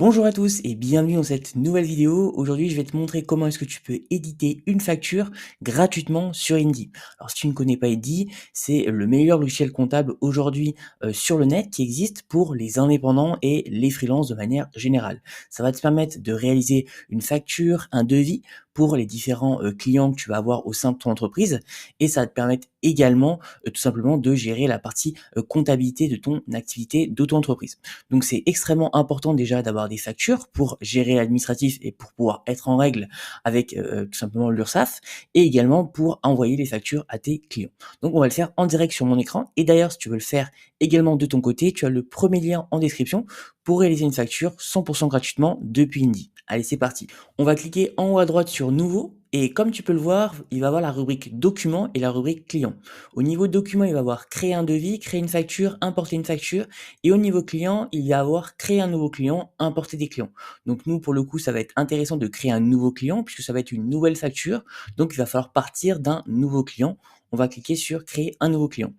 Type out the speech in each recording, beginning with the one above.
Bonjour à tous et bienvenue dans cette nouvelle vidéo. Aujourd'hui, je vais te montrer comment est-ce que tu peux éditer une facture gratuitement sur Indy. Alors, si tu ne connais pas Indy, c'est le meilleur logiciel comptable aujourd'hui sur le net qui existe pour les indépendants et les freelances de manière générale. Ça va te permettre de réaliser une facture, un devis pour les différents clients que tu vas avoir au sein de ton entreprise et ça va te permettre également tout simplement de gérer la partie comptabilité de ton activité d'auto-entreprise. Donc c'est extrêmement important déjà d'avoir des factures pour gérer l'administratif et pour pouvoir être en règle avec tout simplement l'URSSAF et également pour envoyer les factures à tes clients. Donc on va le faire en direct sur mon écran et d'ailleurs si tu veux le faire également de ton côté, tu as le premier lien en description pour réaliser une facture 100% gratuitement depuis Indy. Allez, c'est parti. On va cliquer en haut à droite sur nouveau et comme tu peux le voir, il va y avoir la rubrique documents et la rubrique client. Au niveau document, il va y avoir créer un devis, créer une facture, importer une facture et au niveau client, il va y avoir créer un nouveau client, importer des clients. Donc nous, pour le coup, ça va être intéressant de créer un nouveau client puisque ça va être une nouvelle facture. Donc il va falloir partir d'un nouveau client. On va cliquer sur créer un nouveau client.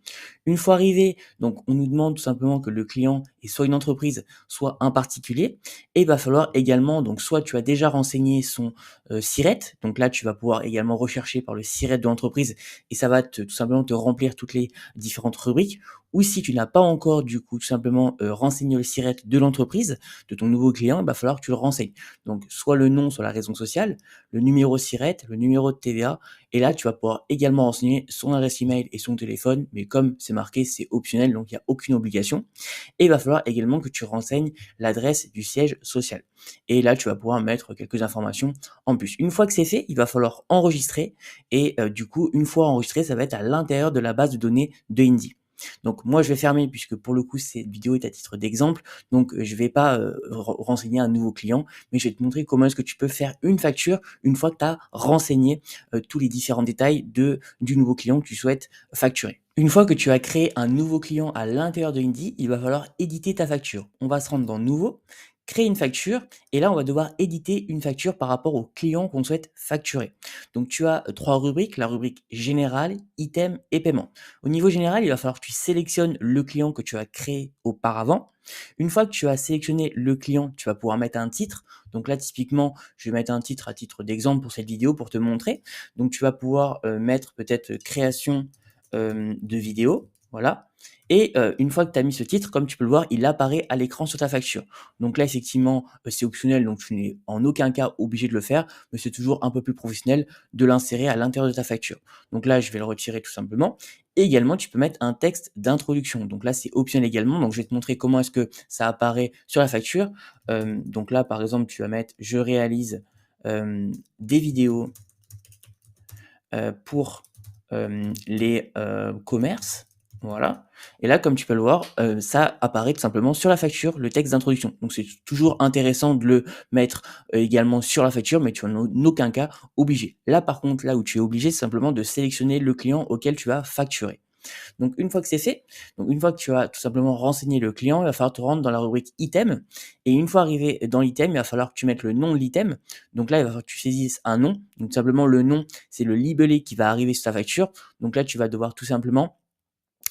Une fois arrivé, donc on nous demande tout simplement que le client est soit une entreprise, soit un particulier. Et il va falloir également, donc soit tu as déjà renseigné son SIRET, donc là tu vas pouvoir également rechercher par le SIRET de l'entreprise et ça va tout simplement te remplir toutes les différentes rubriques. Ou si tu n'as pas encore du coup tout simplement renseigné le SIRET de l'entreprise, de ton nouveau client, il va falloir que tu le renseignes. Donc soit le nom, soit la raison sociale, le numéro SIRET, le numéro de TVA, et là tu vas pouvoir également renseigner son adresse email et son téléphone, mais comme c'est marqué, c'est optionnel, donc il n'y a aucune obligation. Et il va falloir également que tu renseignes l'adresse du siège social. Et là, tu vas pouvoir mettre quelques informations en plus. Une fois que c'est fait, il va falloir enregistrer. Et du coup, une fois enregistré, ça va être à l'intérieur de la base de données de Indy. Donc moi, je vais fermer puisque pour le coup, cette vidéo est à titre d'exemple. Donc je vais pas renseigner un nouveau client, mais je vais te montrer comment est-ce que tu peux faire une facture une fois que tu as renseigné tous les différents détails du nouveau client que tu souhaites facturer. Une fois que tu as créé un nouveau client à l'intérieur de Indy, il va falloir éditer ta facture. On va se rendre dans Nouveau, créer une facture, et là, on va devoir éditer une facture par rapport au client qu'on souhaite facturer. Donc, tu as trois rubriques, la rubrique générale, item et paiement. Au niveau général, il va falloir que tu sélectionnes le client que tu as créé auparavant. Une fois que tu as sélectionné le client, tu vas pouvoir mettre un titre. Donc là, typiquement, je vais mettre un titre à titre d'exemple pour cette vidéo pour te montrer. Donc, tu vas pouvoir mettre peut-être création de vidéo, voilà. Et une fois que tu as mis ce titre, comme tu peux le voir, il apparaît à l'écran sur ta facture. Donc là, effectivement, c'est optionnel, donc tu n'es en aucun cas obligé de le faire, mais c'est toujours un peu plus professionnel de l'insérer à l'intérieur de ta facture. Donc là, je vais le retirer tout simplement. Et également, tu peux mettre un texte d'introduction. Donc là, c'est optionnel également. Donc je vais te montrer comment est-ce que ça apparaît sur la facture. Donc là, par exemple, tu vas mettre je réalise des vidéos pour les commerces. Voilà. Et là, comme tu peux le voir, ça apparaît tout simplement sur la facture, le texte d'introduction. Donc c'est toujours intéressant de le mettre également sur la facture, mais tu n'es en aucun cas obligé. Là, par contre, là où tu es obligé, c'est simplement de sélectionner le client auquel tu vas facturer. Donc une fois que c'est fait, donc une fois que tu as tout simplement renseigné le client, il va falloir te rendre dans la rubrique item. Et une fois arrivé dans l'item, il va falloir que tu mettes le nom de l'item. Donc là, il va falloir que tu saisisses un nom. Donc simplement le nom, c'est le libellé qui va arriver sur ta facture. Donc là, tu vas devoir tout simplement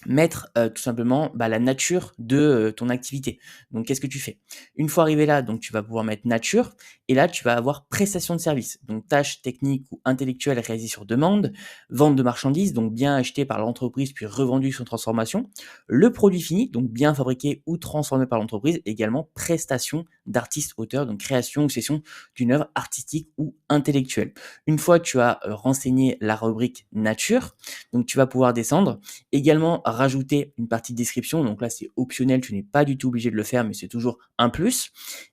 mettre tout simplement la nature de ton activité. Donc qu'est-ce que tu fais? Une fois arrivé là, donc tu vas pouvoir mettre nature et là tu vas avoir prestation de service. Donc tâches techniques ou intellectuelles réalisées sur demande, vente de marchandises, donc bien acheté par l'entreprise puis revendu sur transformation, le produit fini, donc bien fabriqué ou transformé par l'entreprise, également prestation d'artiste auteur, donc création ou cession d'une œuvre artistique ou intellectuelle. Une fois que tu as renseigné la rubrique nature, donc tu vas pouvoir descendre. Également, rajouter une partie de description. Donc là, c'est optionnel. Tu n'es pas du tout obligé de le faire, mais c'est toujours un plus.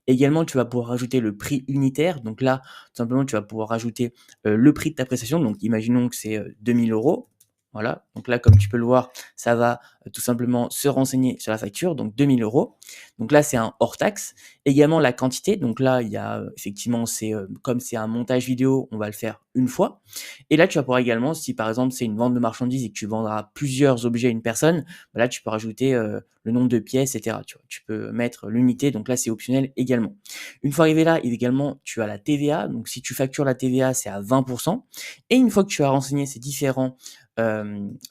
Également, tu vas pouvoir rajouter le prix unitaire. Donc là, tout simplement, tu vas pouvoir rajouter le prix de ta prestation. Donc, imaginons que c'est 2000 euros. Voilà. Donc là, comme tu peux le voir, ça va tout simplement se renseigner sur la facture. Donc 2000 euros. Donc là, c'est un hors taxe. Également, la quantité. Donc là, il y a effectivement, c'est comme c'est un montage vidéo, on va le faire une fois. Et là, tu vas pouvoir également, si par exemple c'est une vente de marchandises et que tu vendras plusieurs objets à une personne, là tu peux rajouter le nombre de pièces, etc. Tu vois, tu peux mettre l'unité, donc là c'est optionnel également. Une fois arrivé là, également tu as la TVA, donc si tu factures la TVA, c'est à 20%. Et une fois que tu as renseigné ces différents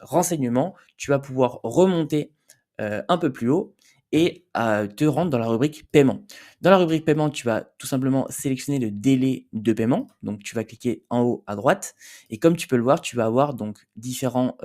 renseignements, tu vas pouvoir remonter un peu plus haut et te rendre dans la rubrique paiement. Dans la rubrique paiement, tu vas tout simplement sélectionner le délai de paiement. Donc, tu vas cliquer en haut à droite et comme tu peux le voir, tu vas avoir donc différents,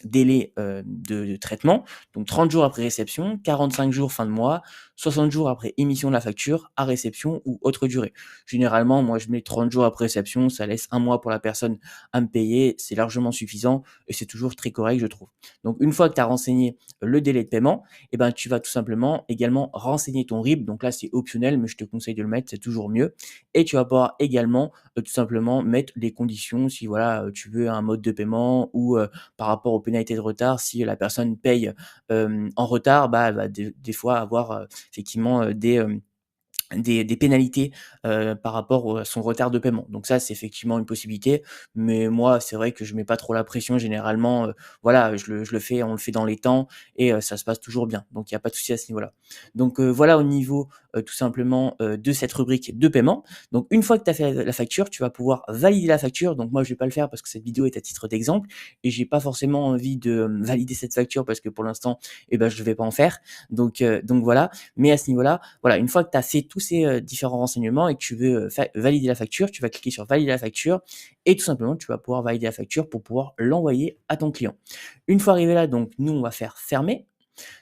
délais, de traitement. Donc 30 jours après réception, 45 jours fin de mois, 60 jours après émission de la facture à réception ou autre durée. Généralement, moi, je mets 30 jours après réception, ça laisse un mois pour la personne à me payer, c'est largement suffisant et c'est toujours très correct, je trouve. Donc une fois que tu as renseigné le délai de paiement, et ben, tu vas tout simplement également renseigner ton RIB. Donc là, c'est optionnel, mais je te conseille de le mettre, c'est toujours mieux. Et tu vas pouvoir également tout simplement mettre les conditions si voilà, tu veux un mode de paiement ou par rapport aux pénalités de retard, si la personne paye en retard, bah, elle va des fois avoir effectivement des pénalités, par rapport au à son retard de paiement. Donc ça, c'est effectivement une possibilité, mais moi, c'est vrai que je mets pas trop la pression généralement, voilà, je le fais on le fait dans les temps et ça se passe toujours bien. Donc il y a pas de souci à ce niveau-là. Donc voilà au niveau, tout simplement, de cette rubrique de paiement. Donc une fois que tu as fait la facture, tu vas pouvoir valider la facture. Donc moi, je vais pas le faire parce que cette vidéo est à titre d'exemple et j'ai pas forcément envie de, valider cette facture parce que pour l'instant, et ben, je vais pas en faire. Donc voilà, mais à ce niveau-là, voilà, une fois que tu as fait tous ces différents renseignements et que tu veux valider la facture, tu vas cliquer sur valider la facture et tout simplement, tu vas pouvoir valider la facture pour pouvoir l'envoyer à ton client. Une fois arrivé là, donc nous, on va faire fermer.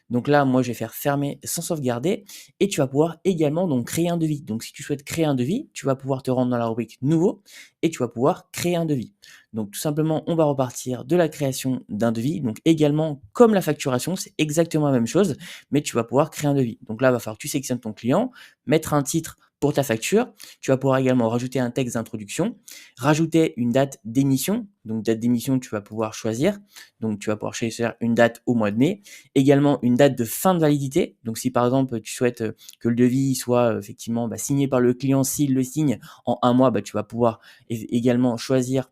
Donc là, moi, je vais faire fermer sans sauvegarder et tu vas pouvoir également donc créer un devis. Donc si tu souhaites créer un devis, tu vas pouvoir te rendre dans la rubrique nouveau et tu vas pouvoir créer un devis. Donc tout simplement, on va repartir de la création d'un devis. Donc également, comme la facturation, c'est exactement la même chose, mais tu vas pouvoir créer un devis. Donc là, il va falloir que tu sélectionnes ton client, mettre un titre pour ta facture. Tu vas pouvoir également rajouter un texte d'introduction, rajouter une date d'émission. Donc date d'émission, tu vas pouvoir choisir. Donc tu vas pouvoir choisir une date au mois de mai. Également une date de fin de validité. Donc si par exemple tu souhaites que le devis soit effectivement signé par le client, s'il le signe en un mois, tu vas pouvoir également choisir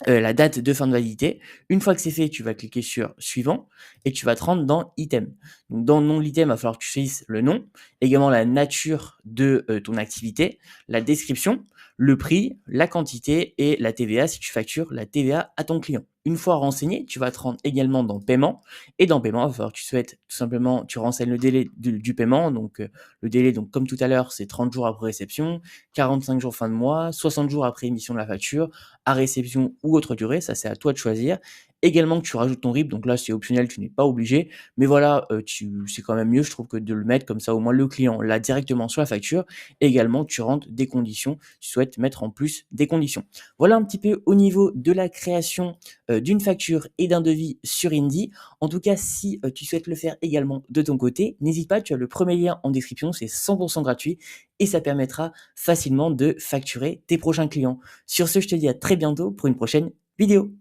la date de fin de validité. Une fois que c'est fait, tu vas cliquer sur suivant et tu vas te rendre dans item. Donc dans le nom de l'item, il va falloir que tu choisisses le nom, également la nature de ton activité, la description, le prix, la quantité et la TVA si tu factures la TVA à ton client. Une fois renseigné, tu vas te rendre également dans paiement et dans paiement, il va falloir que tu souhaites tout simplement, tu renseignes le délai du paiement. Donc le délai, donc comme tout à l'heure, c'est 30 jours après réception, 45 jours fin de mois, 60 jours après émission de la facture, à réception ou autre durée, ça c'est à toi de choisir. Également que tu rajoutes ton RIB, donc là c'est optionnel, tu n'es pas obligé, mais voilà, c'est quand même mieux je trouve que de le mettre comme ça au moins le client l'a directement sur la facture. Également tu rentres des conditions, tu souhaites mettre en plus des conditions. Voilà un petit peu au niveau de la création, d'une facture et d'un devis sur Indy. En tout cas, si, tu souhaites le faire également de ton côté, n'hésite pas, tu as le premier lien en description, c'est 100 gratuit et ça permettra facilement de facturer tes prochains clients. Sur ce, je te dis à très bientôt pour une prochaine vidéo.